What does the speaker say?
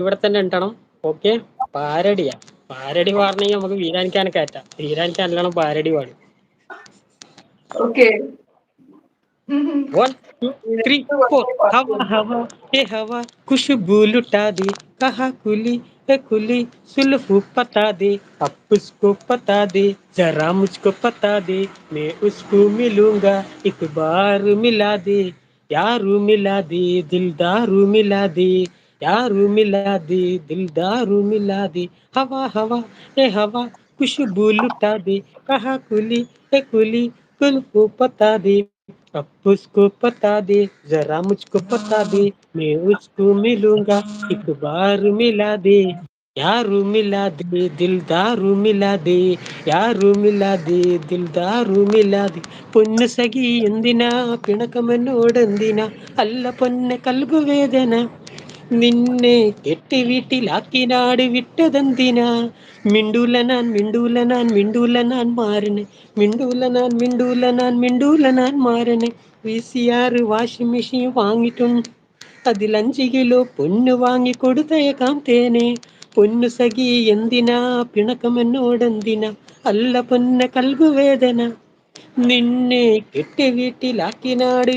ഇവിടെ തന്നെ ഉണ്ടണം. Okay, പാരടിയാ. Parody പാടണമെങ്കിൽ നമുക്ക് വീരാനിക്കാനെ കയറ്റാം. വീരാനിക്കാൻ നല്ലോണം പാരടി പാടും. ഓക്കെ. 1 2 3 4 हवा हवा ये हवा खुशबू लुटा दे, कहा कुली है कुली सुल्फू पता दे, अब उसको पता दे, जरा मुझको पता दे, मैं उसको मिलूंगा एक बार मिला दे, यारू मिला दे दिलदारू मिला दे, यारू मिला दे दिलदारू मिला दे, हवा हवा ये हवा खुशबू लुटा दे, कहा कुली है कुली सुल्फू पता दे, अब उसको पता दे, जरा मुझको पता दे, मैं उसको मिलूंगा एक बार मिला दे, यारू मिला दे दिलदारू मिला दे, यारू मिला दे ദിൽദാറു മിലാദി. പൊന്നു സഖി എന്തിനാ പിണക്കമെന്നോടെന്തിനാ, അല്ല പൊന്നെ കൽബ് വേദന, നിന്നെ കെട്ടി വീട്ടിലാക്കി നാട് വിട്ടതെന്തിനാ, മിണ്ടൂല ഞാൻ മിണ്ടൂല ഞാൻ മിണ്ടൂല ഞാൻ മാരനെ, മിണ്ടൂല ഞാൻ മിണ്ടൂല ഞാൻ മിണ്ടൂല ഞാൻ മാരനെ, VCR വാഷിംഗ് മെഷീൻ വാങ്ങിയിട്ടുണ്ട്, അതിൽ 5 കിലോ പൊന്നു വാങ്ങി കൊടുത്തയക്കാം തേനെ, പൊന്നു സഖി എന്തിനാ പിണക്കമെന്നോടെന്തിനാ, അല്ല പൊന്നെ കൽബ് വേദന, നിന്നെ കെട്ടി വീട്ടിലാക്കി നാട്